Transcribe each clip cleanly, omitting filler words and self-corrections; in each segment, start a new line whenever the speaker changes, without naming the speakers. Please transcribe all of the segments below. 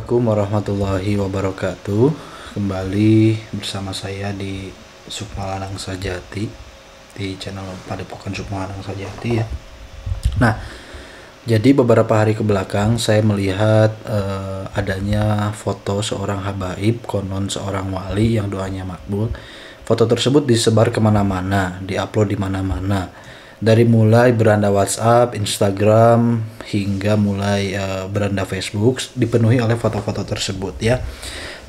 Assalamualaikum warahmatullahi wabarakatuh. Kembali bersama saya di Sukma Lanang Sajati, di channel Padepokan Sukma Lanang Sajati ya. Nah, jadi beberapa hari ke belakang saya melihat adanya foto seorang habaib, konon seorang wali yang doanya makbul. Foto tersebut disebar kemana-mana, diupload di mana-mana. Dari mulai beranda WhatsApp, Instagram, hingga mulai beranda Facebook dipenuhi oleh foto-foto tersebut ya.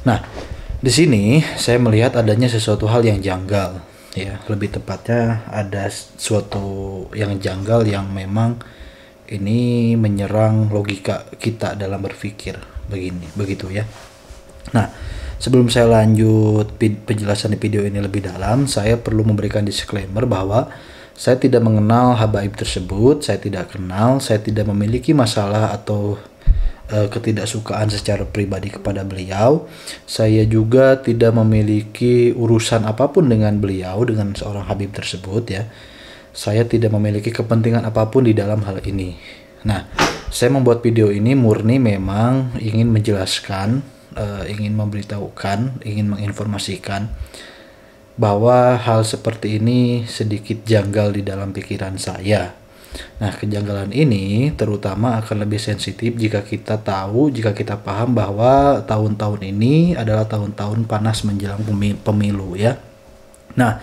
Nah, di sini saya melihat adanya sesuatu hal yang janggal ya. Lebih tepatnya ada suatu yang janggal yang memang ini menyerang logika kita dalam berpikir begitu ya. Nah, sebelum saya lanjut penjelasan di video ini lebih dalam, saya perlu memberikan disclaimer bahwa saya tidak mengenal habaib tersebut, saya tidak kenal, saya tidak memiliki masalah atau ketidaksukaan secara pribadi kepada beliau. Saya juga tidak memiliki urusan apapun dengan beliau, dengan seorang habib tersebut ya. Saya tidak memiliki kepentingan apapun di dalam hal ini. Nah, saya membuat video ini murni memang ingin menjelaskan, ingin memberitahukan, ingin menginformasikan bahwa hal seperti ini sedikit janggal di dalam pikiran saya. Nah, kejanggalan ini terutama akan lebih sensitif jika kita tahu, jika kita paham bahwa tahun-tahun ini adalah tahun-tahun panas menjelang pemilu ya. Nah,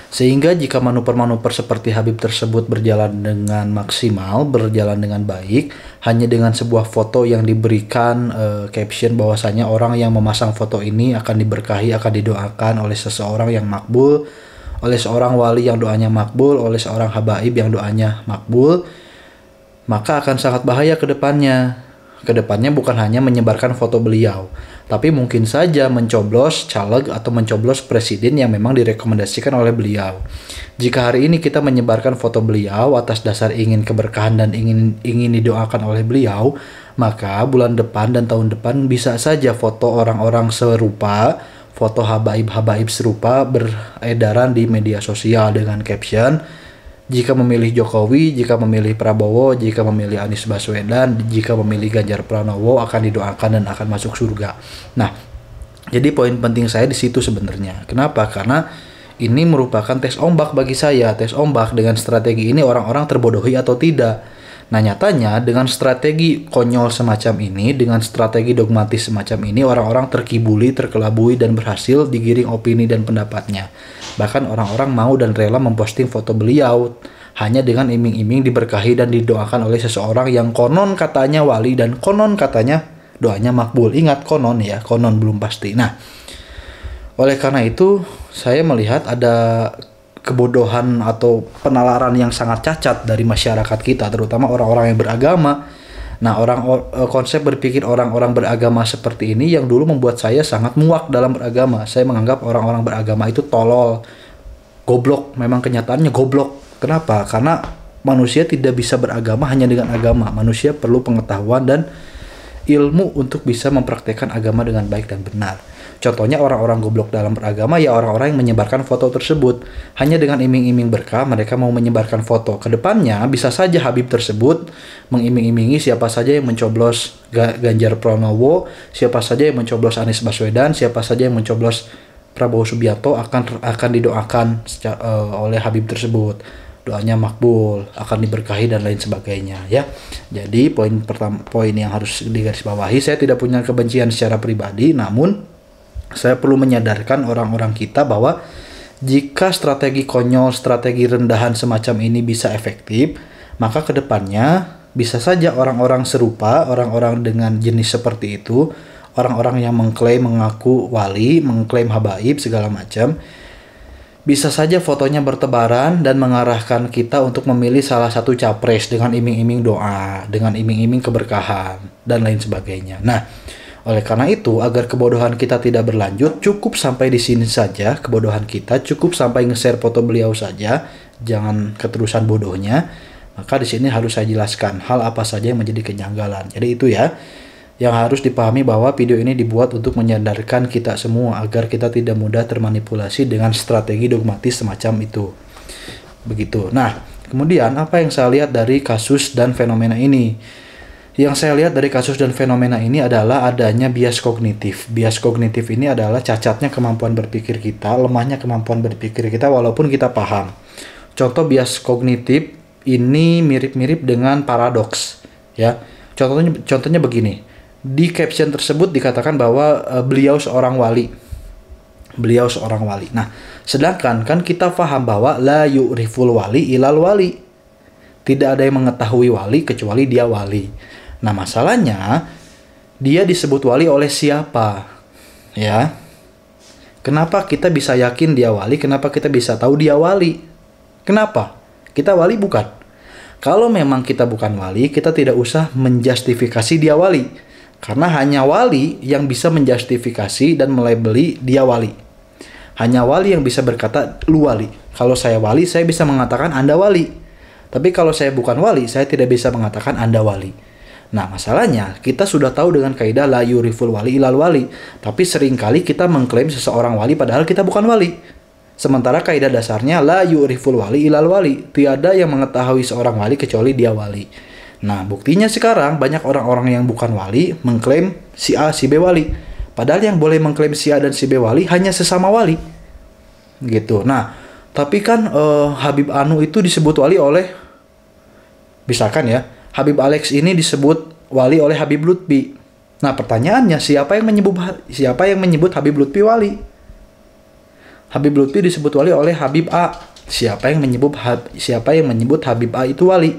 sehingga jika manuver-manuver seperti Habib tersebut berjalan dengan maksimal, berjalan dengan baik, hanya dengan sebuah foto yang diberikan caption bahwasanya orang yang memasang foto ini akan diberkahi, akan didoakan oleh seseorang yang makbul, oleh seorang wali yang doanya makbul, oleh seorang habaib yang doanya makbul, maka akan sangat bahaya ke depannya. Ke depannya bukan hanya menyebarkan foto beliau, tapi mungkin saja mencoblos caleg atau mencoblos presiden yang memang direkomendasikan oleh beliau. Jika hari ini kita menyebarkan foto beliau atas dasar ingin keberkahan dan ingin didoakan oleh beliau, maka bulan depan dan tahun depan bisa saja foto orang-orang serupa, foto habaib-habaib serupa beredaran di media sosial dengan caption, jika memilih Jokowi, jika memilih Prabowo, jika memilih Anies Baswedan, jika memilih Ganjar Pranowo akan didoakan dan akan masuk surga. Nah, jadi poin penting saya di situ sebenarnya. Kenapa? Karena ini merupakan tes ombak bagi saya. Tes ombak dengan strategi ini orang-orang terbodohi atau tidak. Nah, nyatanya dengan strategi konyol semacam ini, dengan strategi dogmatis semacam ini, orang-orang terkibuli, terkelabui, dan berhasil digiring opini dan pendapatnya. Bahkan orang-orang mau dan rela memposting foto beliau hanya dengan iming-iming diberkahi dan didoakan oleh seseorang yang konon katanya wali dan konon katanya doanya makbul. Ingat, konon ya, konon belum pasti. Nah, oleh karena itu saya melihat ada kebodohan atau penalaran yang sangat cacat dari masyarakat kita, terutama orang-orang yang beragama. Nah, konsep berpikir orang-orang beragama seperti ini yang dulu membuat saya sangat muak dalam beragama. Saya menganggap orang-orang beragama itu tolol, goblok. Memang kenyataannya goblok. Kenapa? Karena manusia tidak bisa beragama hanya dengan agama. Manusia perlu pengetahuan dan ilmu untuk bisa mempraktekkan agama dengan baik dan benar. Contohnya orang-orang goblok dalam beragama ya orang-orang yang menyebarkan foto tersebut. Hanya dengan iming-iming berkah mereka mau menyebarkan foto. Kedepannya bisa saja Habib tersebut mengiming-imingi siapa saja yang mencoblos Ganjar Pranowo, siapa saja yang mencoblos Anies Baswedan, siapa saja yang mencoblos Prabowo Subianto akan didoakan oleh Habib tersebut. Doanya makbul, akan diberkahi dan lain sebagainya ya. Jadi poin yang harus digarisbawahi, saya tidak punya kebencian secara pribadi, namun saya perlu menyadarkan orang-orang kita bahwa jika strategi konyol, strategi rendahan semacam ini bisa efektif, maka kedepannya bisa saja orang-orang serupa, orang-orang dengan jenis seperti itu, orang-orang yang mengklaim mengaku wali, mengklaim habaib segala macam, bisa saja fotonya bertebaran dan mengarahkan kita untuk memilih salah satu capres dengan iming-iming doa, dengan iming-iming keberkahan, dan lain sebagainya. Nah, oleh karena itu, agar kebodohan kita tidak berlanjut, cukup sampai di sini saja kebodohan kita, cukup sampai nge-share foto beliau saja, jangan keterusan bodohnya. Maka di sini harus saya jelaskan hal apa saja yang menjadi kejanggalan. Jadi itu ya, yang harus dipahami bahwa video ini dibuat untuk menyadarkan kita semua agar kita tidak mudah termanipulasi dengan strategi dogmatis semacam itu. Begitu. Nah, kemudian apa yang saya lihat dari kasus dan fenomena ini? Yang saya lihat dari kasus dan fenomena ini adalah adanya bias kognitif. Bias kognitif ini adalah cacatnya kemampuan berpikir kita, lemahnya kemampuan berpikir kita walaupun kita paham. Contoh bias kognitif ini mirip-mirip dengan paradoks, ya. Contohnya begini. Di caption tersebut dikatakan bahwa beliau seorang wali. Beliau seorang wali. Nah, sedangkan kan kita paham bahwa la yu'riful wali ilal wali. Tidak ada yang mengetahui wali kecuali dia wali. Nah, masalahnya dia disebut wali oleh siapa? Ya. Kenapa kita bisa yakin dia wali? Kenapa kita bisa tahu dia wali? Kenapa? Kita wali bukan? Kalau memang kita bukan wali, kita tidak usah menjustifikasi dia wali. Karena hanya wali yang bisa menjustifikasi dan melabeli dia wali. Hanya wali yang bisa berkata, lu wali. Kalau saya wali, saya bisa mengatakan Anda wali. Tapi kalau saya bukan wali, saya tidak bisa mengatakan Anda wali. Nah, masalahnya kita sudah tahu dengan kaidah la yuriful wali ilal wali. Tapi seringkali kita mengklaim seseorang wali padahal kita bukan wali. Sementara kaidah dasarnya la yuriful wali ilal wali. Tiada yang mengetahui seorang wali kecuali dia wali. Nah, buktinya sekarang banyak orang-orang yang bukan wali mengklaim si A, si B wali. Padahal yang boleh mengklaim si A dan si B wali hanya sesama wali. Gitu. Nah, tapi kan Habib Anu itu disebut wali oleh, misalkan ya, Habib Alex ini disebut wali oleh Habib Lutfi. Nah, pertanyaannya siapa yang menyebut Habib Lutfi wali? Habib Lutfi disebut wali oleh Habib A. Siapa yang menyebut Habib A itu wali?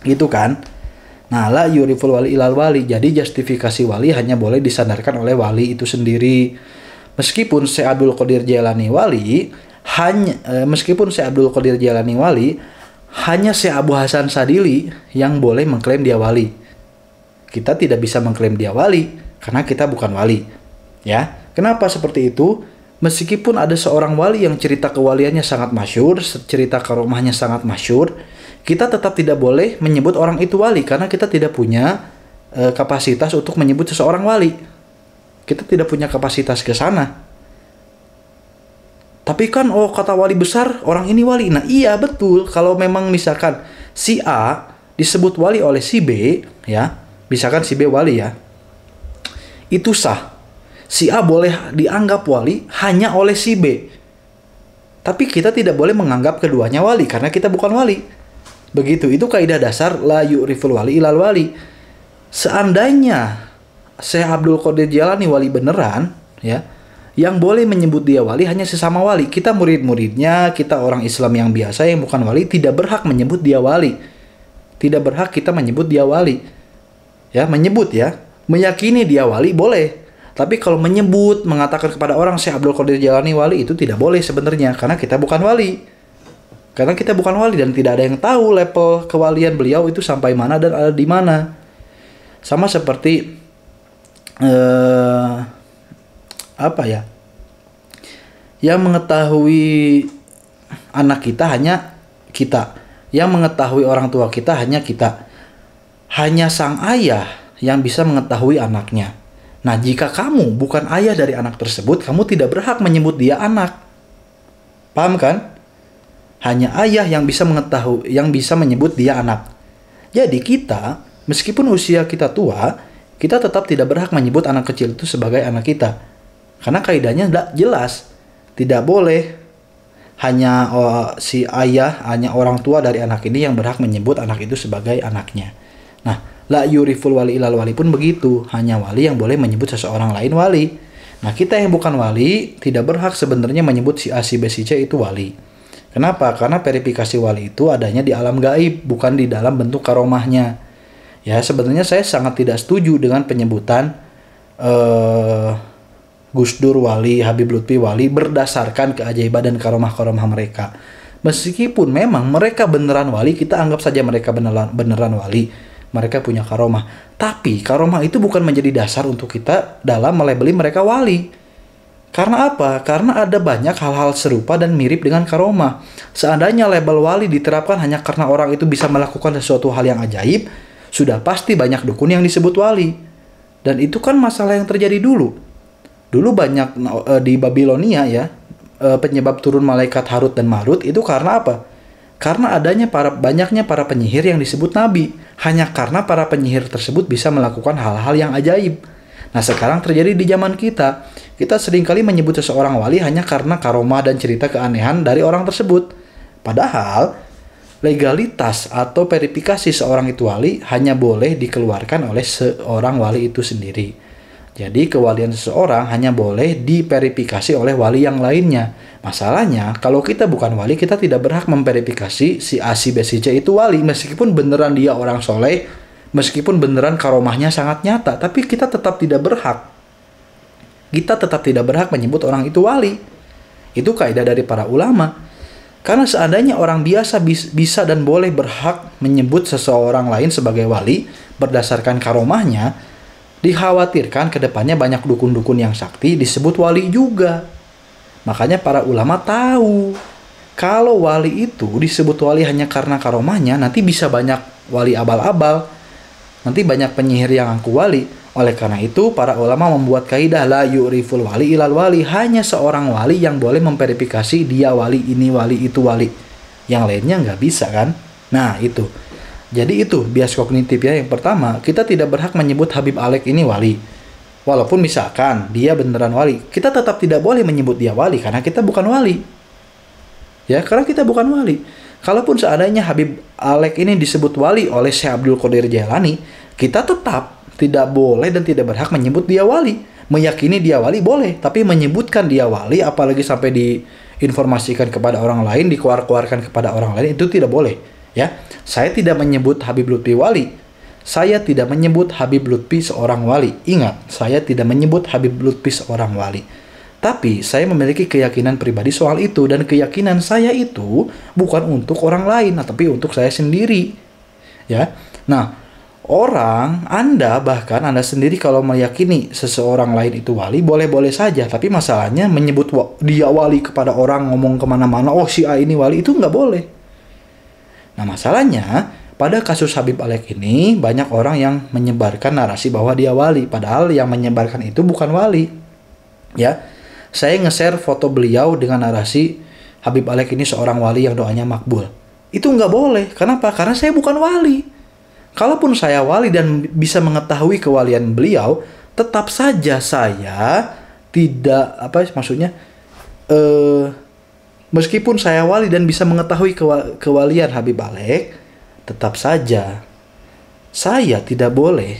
Gitu kan? Nah, la yuriful wali ilal wali. Jadi justifikasi wali hanya boleh disandarkan oleh wali itu sendiri. Meskipun Syekh Abdul Qadir Jailani wali, hanya Syekh Abu Hasan Sadili yang boleh mengklaim dia wali. Kita tidak bisa mengklaim dia wali karena kita bukan wali. Ya, kenapa seperti itu? Meskipun ada seorang wali yang cerita kewaliannya sangat masyhur, cerita karomahnya sangat masyhur, kita tetap tidak boleh menyebut orang itu wali karena kita tidak punya kapasitas untuk menyebut seseorang wali. Kita tidak punya kapasitas ke sana. Tapi kan kata wali besar, orang ini wali. Nah, iya betul. Kalau memang misalkan si A disebut wali oleh si B, ya, misalkan si B wali ya, itu sah. Si A boleh dianggap wali hanya oleh si B. Tapi kita tidak boleh menganggap keduanya wali karena kita bukan wali. Begitu, itu kaidah dasar la yu'riful wali ilal wali. Seandainya Syekh Abdul Qadir Jailani wali beneran, ya, yang boleh menyebut dia wali hanya sesama wali. Kita murid-muridnya, kita orang Islam yang biasa yang bukan wali tidak berhak menyebut dia wali. Tidak berhak kita menyebut dia wali. Ya, menyebut ya, meyakini dia wali boleh. Tapi kalau menyebut, mengatakan kepada orang Syekh Abdul Qadir Jailani wali itu tidak boleh sebenarnya karena kita bukan wali. Karena kita bukan wali dan tidak ada yang tahu level kewalian beliau itu sampai mana dan ada di mana. Sama seperti yang mengetahui anak kita hanya kita, yang mengetahui orang tua kita hanya kita. Hanya sang ayah yang bisa mengetahui anaknya. Nah, jika kamu bukan ayah dari anak tersebut, kamu tidak berhak menyebut dia anak. Paham kan? Hanya ayah yang bisa mengetahui, yang bisa menyebut dia anak. Jadi kita, meskipun usia kita tua, kita tetap tidak berhak menyebut anak kecil itu sebagai anak kita. Karena kaidahnya jelas. Tidak boleh hanya si ayah, hanya orang tua dari anak ini yang berhak menyebut anak itu sebagai anaknya. Nah, la yuriful wali ilal wali pun begitu. Hanya wali yang boleh menyebut seseorang lain wali. Nah, kita yang bukan wali tidak berhak sebenarnya menyebut si A, si B, si C itu wali. Kenapa? Karena verifikasi wali itu adanya di alam gaib, bukan di dalam bentuk karomahnya. Ya, sebenarnya saya sangat tidak setuju dengan penyebutan Gus Dur wali, Habib Lutfi wali berdasarkan keajaiban dan karomah-karomah mereka. Meskipun memang mereka beneran wali, kita anggap saja mereka beneran wali. Mereka punya karomah. Tapi karomah itu bukan menjadi dasar untuk kita dalam melabeli mereka wali. Karena apa? Karena ada banyak hal-hal serupa dan mirip dengan karomah. Seandainya label wali diterapkan hanya karena orang itu bisa melakukan sesuatu hal yang ajaib, sudah pasti banyak dukun yang disebut wali. Dan itu kan masalah yang terjadi dulu. Dulu banyak di Babilonia ya, penyebab turun malaikat Harut dan Marut itu karena apa? Karena banyaknya para penyihir yang disebut nabi, hanya karena para penyihir tersebut bisa melakukan hal-hal yang ajaib. Nah, sekarang terjadi di zaman kita. Kita seringkali menyebut seseorang wali hanya karena karomah dan cerita keanehan dari orang tersebut. Padahal, legalitas atau verifikasi seorang itu wali hanya boleh dikeluarkan oleh seorang wali itu sendiri. Jadi kewalian seseorang hanya boleh diverifikasi oleh wali yang lainnya. Masalahnya, kalau kita bukan wali, kita tidak berhak memverifikasi si A, si B, si C itu wali. Meskipun beneran dia orang soleh, meskipun beneran karomahnya sangat nyata, tapi kita tetap tidak berhak. Kita tetap tidak berhak menyebut orang itu wali. Itu kaidah dari para ulama. Karena seandainya orang biasa bisa dan boleh berhak menyebut seseorang lain sebagai wali berdasarkan karomahnya, dikhawatirkan kedepannya banyak dukun-dukun yang sakti disebut wali juga. Makanya para ulama tahu kalau wali itu disebut wali hanya karena karomahnya, nanti bisa banyak wali abal-abal, nanti banyak penyihir yang ngaku wali. Oleh karena itu para ulama membuat kaidah la yu'riful wali ilal wali, hanya seorang wali yang boleh memverifikasi dia wali, ini wali, itu wali. Yang lainnya nggak bisa kan? Nah itu. Jadi itu bias kognitif ya. Yang pertama, kita tidak berhak menyebut Habib Alek ini wali. Walaupun misalkan dia beneran wali, kita tetap tidak boleh menyebut dia wali karena kita bukan wali. Ya, karena kita bukan wali. Kalaupun seandainya Habib Alek ini disebut wali oleh Syekh Abdul Qadir Jailani, kita tetap tidak boleh dan tidak berhak menyebut dia wali. Meyakini dia wali boleh, tapi menyebutkan dia wali, apalagi sampai diinformasikan kepada orang lain, dikeluarkan kepada orang lain, itu tidak boleh. Ya, saya tidak menyebut Habib Lutfi wali. Saya tidak menyebut Habib Lutfi seorang wali. Ingat, saya tidak menyebut Habib Lutfi seorang wali. Tapi saya memiliki keyakinan pribadi soal itu, dan keyakinan saya itu bukan untuk orang lain, tapi untuk saya sendiri. Ya. Nah, bahkan Anda sendiri kalau meyakini seseorang lain itu wali, boleh-boleh saja. Tapi masalahnya menyebut dia wali kepada orang, ngomong kemana-mana, oh si A ini wali, itu nggak boleh. Nah masalahnya, pada kasus Habib Alek ini, banyak orang yang menyebarkan narasi bahwa dia wali. Padahal yang menyebarkan itu bukan wali. Ya, saya nge-share foto beliau dengan narasi Habib Alek ini seorang wali yang doanya makbul. Itu nggak boleh. Kenapa? Karena saya bukan wali. Kalaupun saya wali dan bisa mengetahui kewalian beliau, tetap saja saya tidak, meskipun saya wali dan bisa mengetahui kewalian Habib Alek, tetap saja saya tidak boleh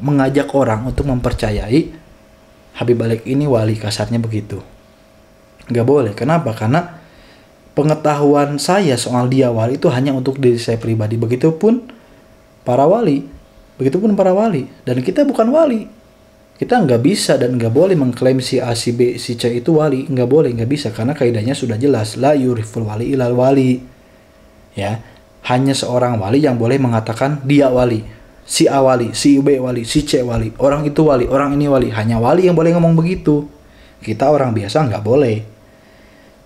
mengajak orang untuk mempercayai Habib Alek ini wali, kasarnya begitu. Nggak boleh. Kenapa? Karena pengetahuan saya soal dia wali itu hanya untuk diri saya pribadi. Begitupun para wali. Dan kita bukan wali. Kita nggak bisa dan nggak boleh mengklaim si A, si B, si C itu wali. Nggak boleh, nggak bisa. Karena kaidahnya sudah jelas. La yuriful wali ilal wali. Ya, hanya seorang wali yang boleh mengatakan dia wali. Si A wali, si B wali, si C wali. Orang itu wali, orang ini wali. Hanya wali yang boleh ngomong begitu. Kita orang biasa nggak boleh.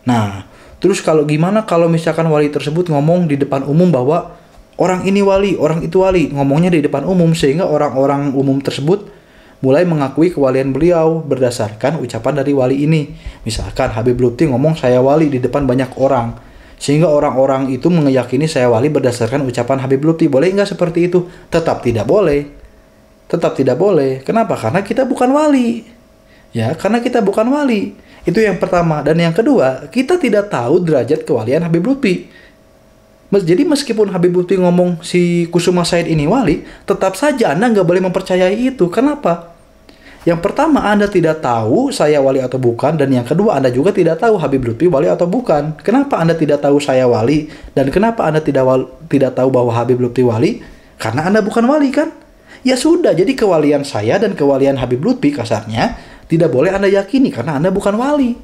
Nah, terus gimana kalau misalkan wali tersebut ngomong di depan umum bahwa orang ini wali, orang itu wali. Ngomongnya di depan umum sehingga orang-orang umum tersebut mulai mengakui kewalian beliau berdasarkan ucapan dari wali ini. Misalkan Habib Lutfi ngomong saya wali di depan banyak orang, sehingga orang-orang itu meyakini saya wali berdasarkan ucapan Habib Lutfi. Boleh nggak seperti itu? Tetap tidak boleh. Tetap tidak boleh. Kenapa? Karena kita bukan wali. Ya, karena kita bukan wali. Itu yang pertama. Dan yang kedua, kita tidak tahu derajat kewalian Habib Lutfi. Jadi meskipun Habib Lutfi ngomong si Kusuma Said ini wali, tetap saja Anda nggak boleh mempercayai itu. Kenapa? Yang pertama, Anda tidak tahu saya wali atau bukan. Dan yang kedua, Anda juga tidak tahu Habib Lutfi wali atau bukan. Kenapa Anda tidak tahu saya wali? Dan kenapa Anda tidak tahu bahwa Habib Lutfi wali? Karena Anda bukan wali kan? Ya sudah, jadi kewalian saya dan kewalian Habib Lutfi kasarnya tidak boleh Anda yakini karena Anda bukan wali.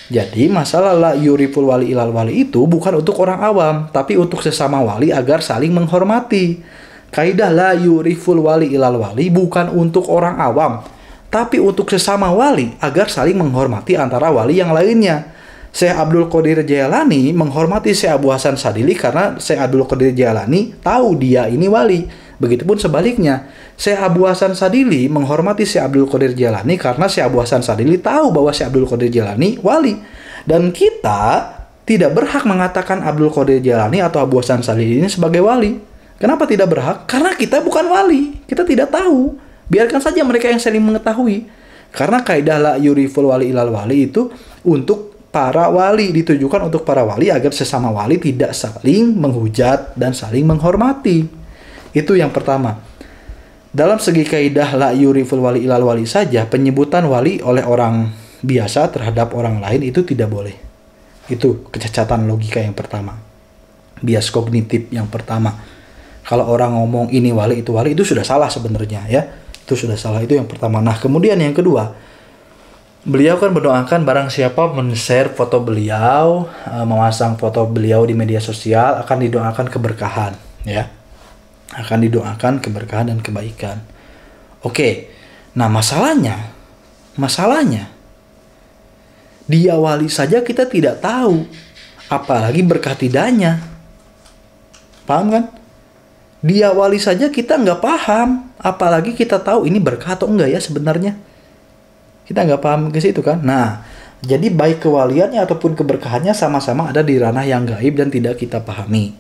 Jadi masalah la yuriful wali ilal wali itu bukan untuk orang awam, tapi untuk sesama wali agar saling menghormati. Kaidah la yuriful wali ilal wali bukan untuk orang awam, tapi untuk sesama wali agar saling menghormati antara wali yang lainnya. Syekh Abdul Qadir Jailani menghormati Syekh Abu Hasan Sadili karena Syekh Abdul Qadir Jailani tahu dia ini wali. Begitupun sebaliknya, Syekh Abu Hasan Sadili menghormati Syekh Abdul Qadir Jailani karena Syekh Abu Hasan Sadili tahu bahwa Syekh Abdul Qadir Jailani wali. Dan kita tidak berhak mengatakan Abdul Qadir Jailani atau Abu Hasan Sadili ini sebagai wali. Kenapa tidak berhak? Karena kita bukan wali. Kita tidak tahu. Biarkan saja mereka yang saling mengetahui. Karena kaidah la yuriful wali ilal wali itu untuk para wali. Ditujukan untuk para wali agar sesama wali tidak saling menghujat dan saling menghormati. Itu yang pertama. Dalam segi kaidah la yuriful wali ilal wali saja, penyebutan wali oleh orang biasa terhadap orang lain itu tidak boleh. Itu kecacatan logika yang pertama. Bias kognitif yang pertama. Kalau orang ngomong ini wali itu sudah salah sebenarnya ya. Itu sudah salah, itu yang pertama. Nah, kemudian yang kedua, beliau kan mendoakan barang siapa men-share foto beliau, memasang foto beliau di media sosial akan didoakan keberkahan ya. Akan didoakan keberkahan dan kebaikan. Oke. Nah, masalahnya dia wali saja kita tidak tahu, apalagi berkah tidaknya. Paham kan? Dia wali saja kita nggak paham, apalagi kita tahu ini berkah atau enggak ya sebenarnya. Kita nggak paham ke situ kan. Nah, jadi baik kewaliannya ataupun keberkahannya sama-sama ada di ranah yang gaib dan tidak kita pahami.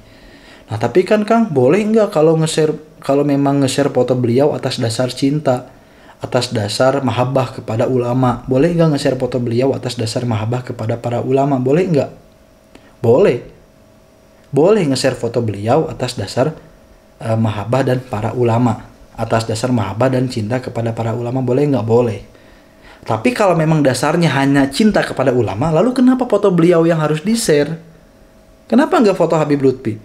Nah, tapi kan Kang, boleh nggak kalau memang nge-share foto beliau atas dasar cinta, atas dasar mahabbah kepada ulama? Boleh nggak nge-share foto beliau atas dasar mahabbah kepada para ulama? Boleh nggak? Boleh. Boleh nge-share foto beliau atas dasar mahabbah dan para ulama, atas dasar mahabbah dan cinta kepada para ulama, boleh nggak? Boleh. Tapi kalau memang dasarnya hanya cinta kepada ulama, lalu kenapa foto beliau yang harus di-share? Kenapa nggak foto Habib Lutfi?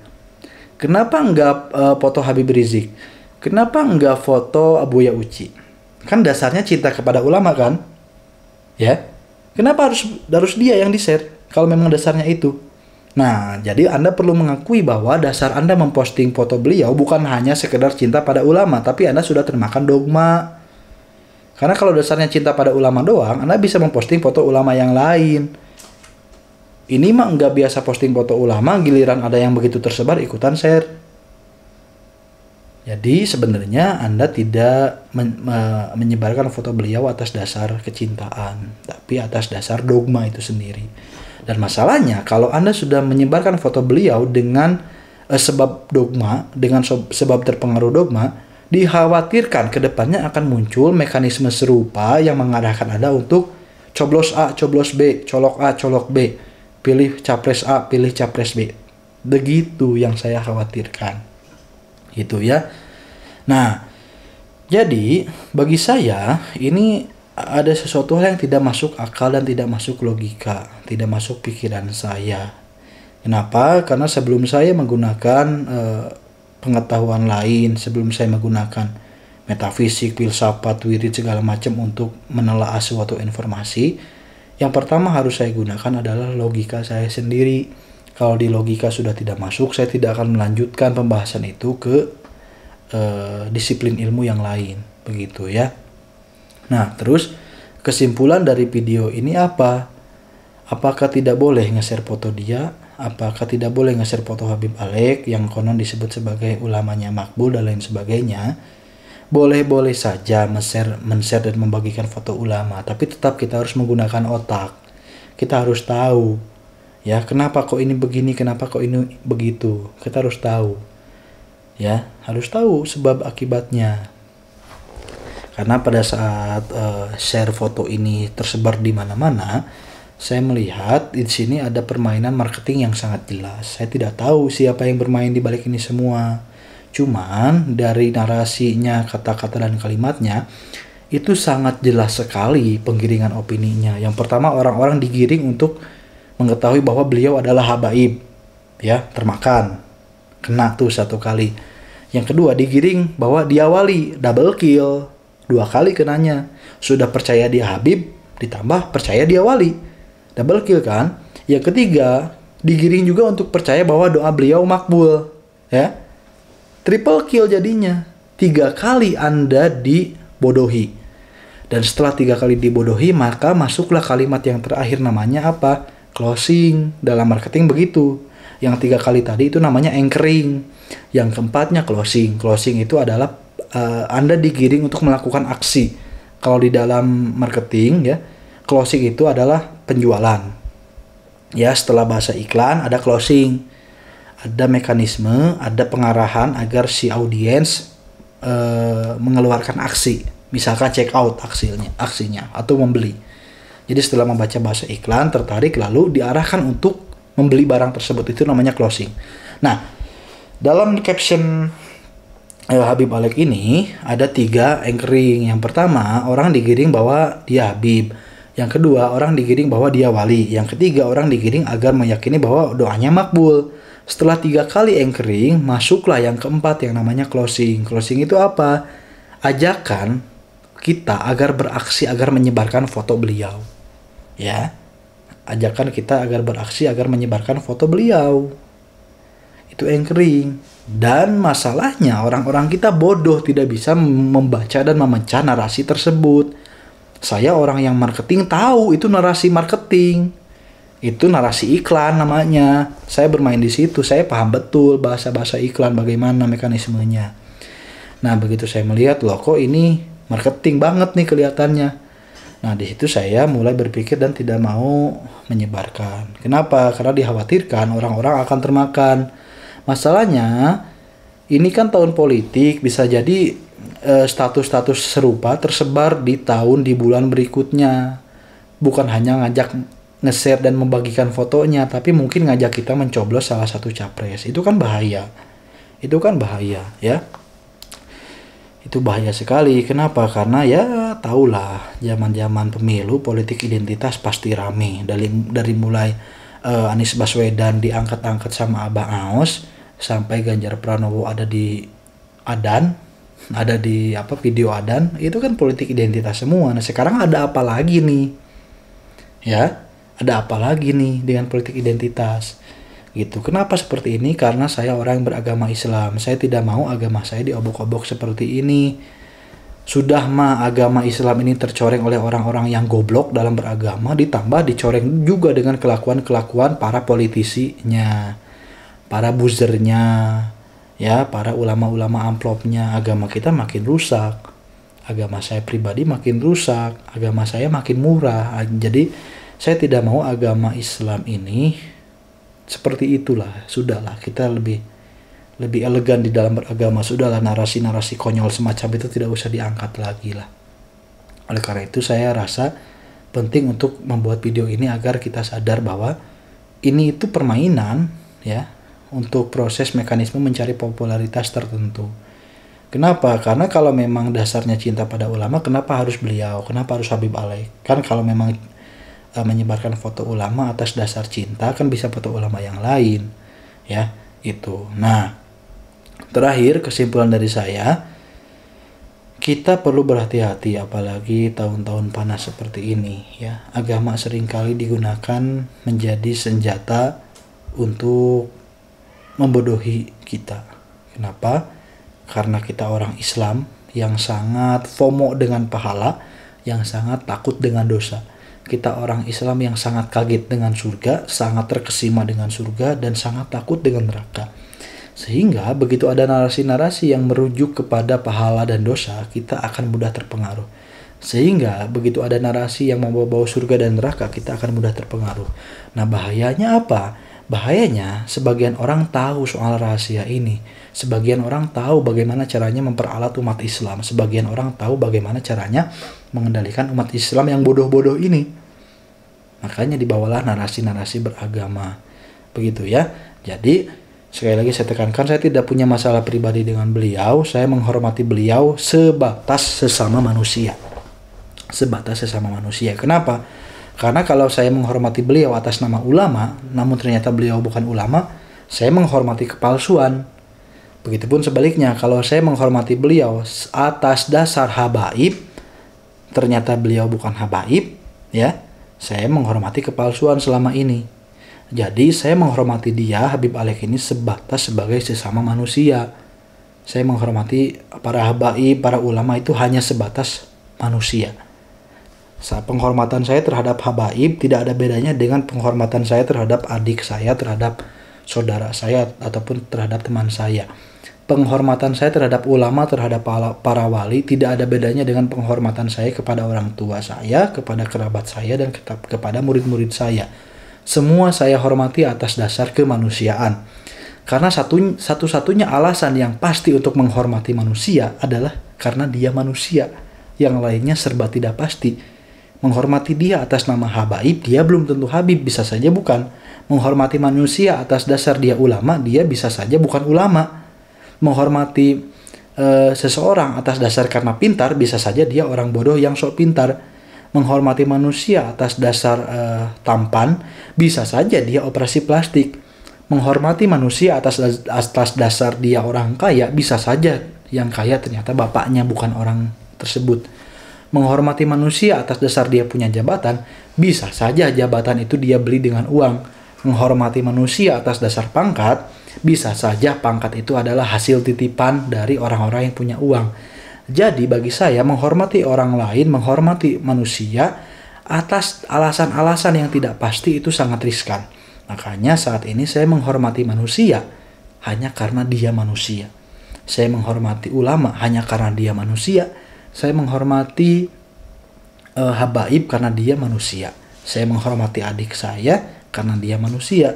Kenapa nggak foto Habib Rizik? Kenapa nggak foto Buya Uci? Kan dasarnya cinta kepada ulama kan? Ya. Kenapa harus dia yang di-share kalau memang dasarnya itu? Nah, jadi Anda perlu mengakui bahwa dasar Anda memposting foto beliau bukan hanya sekedar cinta pada ulama, tapi Anda sudah termakan dogma. Karena kalau dasarnya cinta pada ulama doang, Anda bisa memposting foto ulama yang lain. Ini mah nggak biasa posting foto ulama, giliran ada yang begitu tersebar ikutan share. Jadi sebenarnya Anda tidak menyebarkan foto beliau atas dasar kecintaan, tapi atas dasar dogma itu sendiri. Dan masalahnya kalau Anda sudah menyebarkan foto beliau dengan sebab dogma, dengan sebab terpengaruh dogma, dikhawatirkan kedepannya akan muncul mekanisme serupa yang mengarahkan Anda untuk coblos A, coblos B, colok A, colok B, pilih capres A, pilih capres B. Begitu yang saya khawatirkan. Gitu ya. Nah, jadi bagi saya ini ada sesuatu hal yang tidak masuk akal dan tidak masuk logika, tidak masuk pikiran saya. Kenapa? Karena sebelum saya menggunakan pengetahuan lain, sebelum saya menggunakan metafisik, filsafat, wirid segala macam untuk menelaah suatu informasi, yang pertama harus saya gunakan adalah logika saya sendiri. Kalau di logika sudah tidak masuk, saya tidak akan melanjutkan pembahasan itu ke disiplin ilmu yang lain, begitu ya. Nah, terus kesimpulan dari video ini apa? Apakah tidak boleh nge-share foto dia? Apakah tidak boleh nge-share foto Habib Alek yang konon disebut sebagai ulamanya makbul dan lain sebagainya? Boleh-boleh saja men-share dan membagikan foto ulama, tapi tetap kita harus menggunakan otak. Kita harus tahu, ya, kenapa kok ini begini, kenapa kok ini begitu. Kita harus tahu, ya, harus tahu sebab akibatnya. Karena pada saat share foto ini tersebar di mana-mana, saya melihat di sini ada permainan marketing yang sangat jelas. Saya tidak tahu siapa yang bermain di balik ini semua. Cuman dari narasinya, kata-kata dan kalimatnya itu sangat jelas sekali penggiringan opininya. Yang pertama, orang-orang digiring untuk mengetahui bahwa beliau adalah habaib, ya, termakan, kena tuh satu kali. Yang kedua, digiring bahwa dia wali, double kill. 2 kali kenanya. Sudah percaya dia Habib, ditambah percaya dia wali. Double kill kan? Yang ketiga, digiring juga untuk percaya bahwa doa beliau makbul. Ya. Triple kill jadinya. 3 kali Anda dibodohi. Dan setelah 3 kali dibodohi, maka masuklah kalimat yang terakhir, namanya apa? Closing. Dalam marketing begitu. Yang 3 kali tadi itu namanya anchoring. Yang keempatnya closing. Closing itu adalah Anda digiring untuk melakukan aksi. Kalau di dalam marketing ya, closing itu adalah penjualan. Ya, setelah bahasa iklan ada closing. Ada mekanisme, ada pengarahan agar si audiens mengeluarkan aksi. Misalkan check out aksinya atau membeli. Jadi setelah membaca bahasa iklan, tertarik lalu diarahkan untuk membeli barang tersebut, itu namanya closing. Nah, dalam caption Habib Alek ini ada 3 anchoring. Yang pertama, orang digiring bahwa dia Habib. Yang kedua, orang digiring bahwa dia wali. Yang ketiga, orang digiring agar meyakini bahwa doanya makbul. Setelah 3 kali anchoring, masuklah yang keempat yang namanya closing. Closing itu apa? Ajakan kita agar beraksi, agar menyebarkan foto beliau. Ya, ajakan kita agar beraksi, agar menyebarkan foto beliau. Itu anchoring. Dan masalahnya orang-orang kita bodoh, tidak bisa membaca dan memecah narasi tersebut. Saya orang yang marketing tahu itu narasi marketing. Itu narasi iklan namanya. Saya bermain di situ, saya paham betul bahasa-bahasa iklan, bagaimana mekanismenya. Nah, begitu saya melihat, loh kok ini marketing banget nih kelihatannya. Nah, di situ saya mulai berpikir dan tidak mau menyebarkan. Kenapa? Karena dikhawatirkan orang-orang akan termakan. Masalahnya, ini kan tahun politik, bisa jadi status-status serupa tersebar di bulan berikutnya. Bukan hanya ngajak nge-share dan membagikan fotonya, tapi mungkin ngajak kita mencoblos salah satu capres. Itu kan bahaya. Itu kan bahaya, ya. Itu bahaya sekali. Kenapa? Karena ya tahulah zaman-zaman pemilu politik identitas pasti rame. Dari mulai Anies Baswedan diangkat-angkat sama Abah Aos, sampai Ganjar Pranowo ada di Adan, ada di video Adan, itu kan politik identitas semua. Nah, sekarang ada apa lagi nih? Ya, ada apa lagi nih dengan politik identitas? Gitu. Kenapa seperti ini? Karena saya orang yang beragama Islam. Saya tidak mau agama saya diobok-obok seperti ini. Sudah mah agama Islam ini tercoreng oleh orang-orang yang goblok dalam beragama, ditambah dicoreng juga dengan kelakuan-kelakuan para politisinya, para buzzernya, ya, para ulama-ulama amplopnya. Agama kita makin rusak. Agama saya pribadi makin rusak. Agama saya makin murah. Jadi saya tidak mau agama Islam ini seperti itulah. Sudahlah, kita lebih elegan di dalam beragama. Sudahlah, narasi-narasi konyol semacam itu tidak usah diangkat lagi lah. Oleh karena itu saya rasa penting untuk membuat video ini agar kita sadar bahwa ini itu permainan, ya, untuk proses mekanisme mencari popularitas tertentu. Kenapa? Karena kalau memang dasarnya cinta pada ulama, kenapa harus beliau? Kenapa harus Habib Alek? Kan kalau memang menyebarkan foto ulama atas dasar cinta, kan bisa foto ulama yang lain, ya, itu. Nah, terakhir kesimpulan dari saya, kita perlu berhati-hati apalagi tahun-tahun panas seperti ini, ya. Agama seringkali digunakan menjadi senjata untuk membodohi kita. Kenapa? Karena kita orang Islam yang sangat FOMO dengan pahala, yang sangat takut dengan dosa. Kita orang Islam yang sangat kaget dengan surga, sangat terkesima dengan surga, dan sangat takut dengan neraka. Sehingga begitu ada narasi-narasi yang merujuk kepada pahala dan dosa, kita akan mudah terpengaruh. Sehingga begitu ada narasi yang membawa surga dan neraka, kita akan mudah terpengaruh. Nah, bahayanya apa? Bahayanya sebagian orang tahu soal rahasia ini. Sebagian orang tahu bagaimana caranya memperalat umat Islam. Sebagian orang tahu bagaimana caranya mengendalikan umat Islam yang bodoh-bodoh ini. Makanya dibawalah narasi-narasi beragama. Begitu ya. Jadi sekali lagi saya tekankan, saya tidak punya masalah pribadi dengan beliau. Saya menghormati beliau sebatas sesama manusia. Sebatas sesama manusia. Kenapa? Karena kalau saya menghormati beliau atas nama ulama, namun ternyata beliau bukan ulama, saya menghormati kepalsuan. Begitupun sebaliknya, kalau saya menghormati beliau atas dasar habaib, ternyata beliau bukan habaib, ya, saya menghormati kepalsuan selama ini. Jadi saya menghormati dia, Habib Alek ini, sebatas sebagai sesama manusia. Saya menghormati para habaib, para ulama itu hanya sebatas manusia. Penghormatan saya terhadap habaib tidak ada bedanya dengan penghormatan saya terhadap adik saya, terhadap saudara saya, ataupun terhadap teman saya. Penghormatan saya terhadap ulama, terhadap para wali tidak ada bedanya dengan penghormatan saya kepada orang tua saya, kepada kerabat saya, dan kepada murid-murid saya. Semua saya hormati atas dasar kemanusiaan. Karena satu-satunya alasan yang pasti untuk menghormati manusia adalah karena dia manusia. Yang lainnya serba tidak pasti. Menghormati dia atas nama habaib, dia belum tentu habib, bisa saja bukan. Menghormati manusia atas dasar dia ulama, dia bisa saja bukan ulama. Menghormati seseorang atas dasar karena pintar, bisa saja dia orang bodoh yang sok pintar. Menghormati manusia atas dasar tampan, bisa saja dia operasi plastik. Menghormati manusia atas dasar dia orang kaya, bisa saja yang kaya ternyata bapaknya bukan orang tersebut. Menghormati manusia atas dasar dia punya jabatan, bisa saja jabatan itu dia beli dengan uang. Menghormati manusia atas dasar pangkat, bisa saja pangkat itu adalah hasil titipan dari orang-orang yang punya uang. Jadi bagi saya menghormati orang lain, menghormati manusia atas alasan-alasan yang tidak pasti itu sangat riskan. Makanya saat ini saya menghormati manusia hanya karena dia manusia. Saya menghormati ulama hanya karena dia manusia. Saya menghormati habaib karena dia manusia. Saya menghormati adik saya karena dia manusia.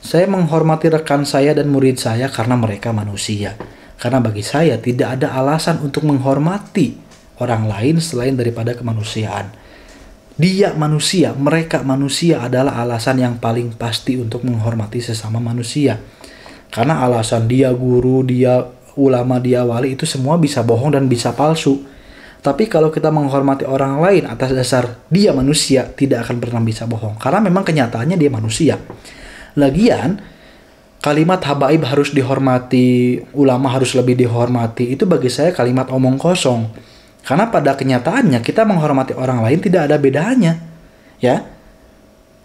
Saya menghormati rekan saya dan murid saya karena mereka manusia. Karena bagi saya tidak ada alasan untuk menghormati orang lain selain daripada kemanusiaan. Dia manusia, mereka manusia adalah alasan yang paling pasti untuk menghormati sesama manusia. Karena alasan dia guru, dia ulama, dia wali itu semua bisa bohong dan bisa palsu. Tapi kalau kita menghormati orang lain atas dasar dia manusia, tidak akan pernah bisa bohong. Karena memang kenyataannya dia manusia. Lagian, kalimat habaib harus dihormati, ulama harus lebih dihormati, itu bagi saya kalimat omong kosong. Karena pada kenyataannya kita menghormati orang lain tidak ada bedanya. Ya.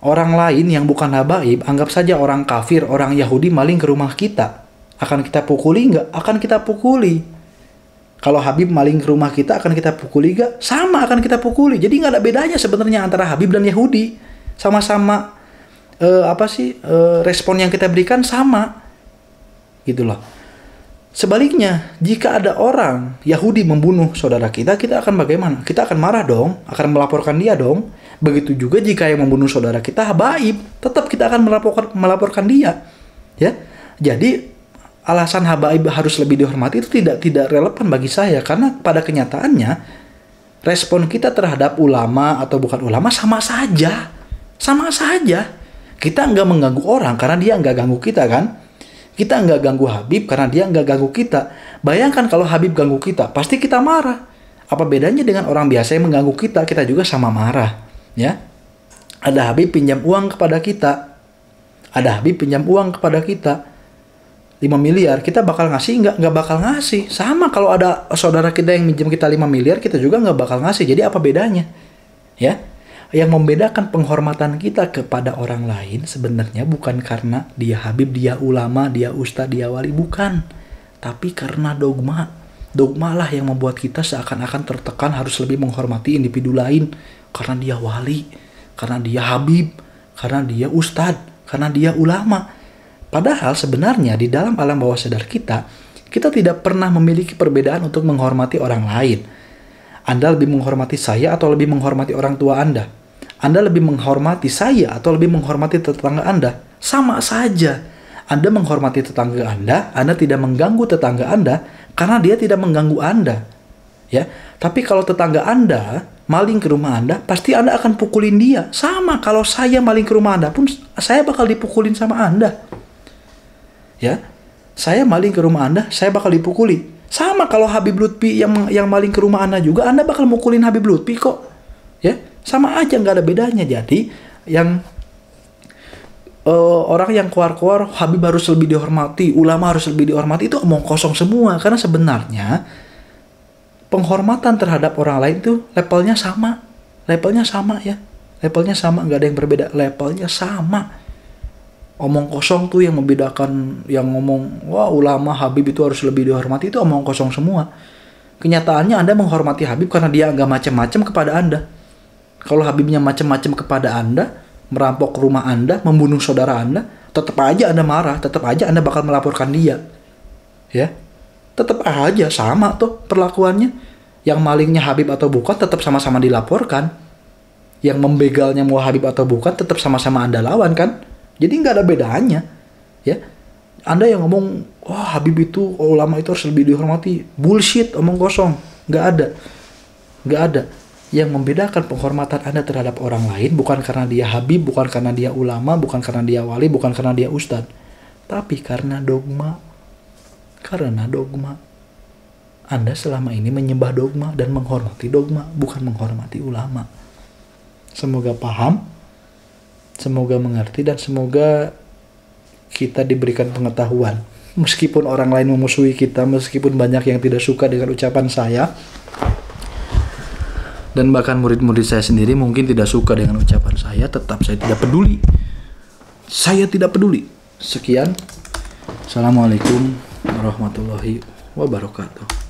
Orang lain yang bukan habaib, anggap saja orang kafir, orang Yahudi maling ke rumah kita. Akan kita pukuli nggak? Akan kita pukuli. Kalau Habib maling ke rumah kita, akan kita pukuli nggak? Sama, akan kita pukuli. Jadi nggak ada bedanya sebenarnya antara Habib dan Yahudi. Sama-sama respon yang kita berikan sama. Gitu loh. Sebaliknya, jika ada orang Yahudi membunuh saudara kita, kita akan bagaimana? Kita akan marah dong, akan melaporkan dia dong. Begitu juga jika yang membunuh saudara kita habaib, tetap kita akan melaporkan dia. Ya. Jadi alasan habaib harus lebih dihormati itu tidak relevan bagi saya, karena pada kenyataannya respon kita terhadap ulama atau bukan ulama sama saja. Sama saja. Kita nggak mengganggu orang karena dia nggak ganggu kita kan? Kita nggak ganggu Habib karena dia nggak ganggu kita. Bayangkan kalau Habib ganggu kita, pasti kita marah. Apa bedanya dengan orang biasa yang mengganggu kita? Kita juga sama marah. Ya, ada Habib pinjam uang kepada kita. Ada Habib pinjam uang kepada kita. 5 miliar, kita bakal ngasih? Nggak bakal ngasih. Sama kalau ada saudara kita yang minjem kita 5 miliar, kita juga nggak bakal ngasih. Jadi apa bedanya? Ya. Yang membedakan penghormatan kita kepada orang lain sebenarnya bukan karena dia Habib, dia ulama, dia ustadz, dia wali, bukan. Tapi karena dogma. Dogma lah yang membuat kita seakan-akan tertekan harus lebih menghormati individu lain. Karena dia wali, karena dia Habib, karena dia ustadz, karena dia ulama. Padahal sebenarnya di dalam alam bawah sadar kita tidak pernah memiliki perbedaan untuk menghormati orang lain. Anda lebih menghormati saya atau lebih menghormati orang tua Anda? Anda lebih menghormati saya atau lebih menghormati tetangga Anda? Sama saja. Anda menghormati tetangga Anda tidak mengganggu tetangga Anda karena dia tidak mengganggu Anda. Ya, tapi kalau tetangga Anda maling ke rumah Anda, pasti Anda akan pukulin dia. Sama, kalau saya maling ke rumah Anda pun saya bakal dipukulin sama Anda. Ya, saya maling ke rumah Anda, saya bakal dipukuli. Sama kalau Habib Lutfi yang maling ke rumah Anda juga, Anda bakal mukulin Habib Lutfi kok. Ya, sama aja, nggak ada bedanya. Jadi yang orang yang keluar-keluar Habib harus lebih dihormati, ulama harus lebih dihormati, itu omong kosong semua. Karena sebenarnya penghormatan terhadap orang lain itu levelnya sama ya, levelnya sama, nggak ada yang berbeda, levelnya sama. Omong kosong tuh yang membedakan, yang ngomong wah ulama Habib itu harus lebih dihormati, itu omong kosong semua. Kenyataannya Anda menghormati Habib karena dia nggak macam-macam kepada Anda. Kalau Habibnya macam-macam kepada Anda, merampok rumah Anda, membunuh saudara Anda, tetap aja Anda marah, tetap aja Anda bakal melaporkan dia. Ya, tetap aja sama tuh perlakuannya. Yang malingnya Habib atau bukan tetap sama-sama dilaporkan. yang membegalnya mau Habib atau bukan tetap sama-sama Anda lawan kan. Jadi nggak ada bedanya ya. Anda yang ngomong Habib itu ulama itu harus lebih dihormati, bullshit, omong kosong. Nggak ada. Yang membedakan penghormatan Anda terhadap orang lain bukan karena dia Habib, bukan karena dia ulama, bukan karena dia wali, bukan karena dia ustadz, tapi karena dogma. Anda selama ini menyembah dogma dan menghormati dogma, bukan menghormati ulama. Semoga paham, semoga mengerti, dan semoga kita diberikan pengetahuan. Meskipun orang lain memusuhi kita, meskipun banyak yang tidak suka dengan ucapan saya, dan bahkan murid-murid saya sendiri mungkin tidak suka dengan ucapan saya, tetap saya tidak peduli. Saya tidak peduli. Sekian. Assalamualaikum warahmatullahi wabarakatuh.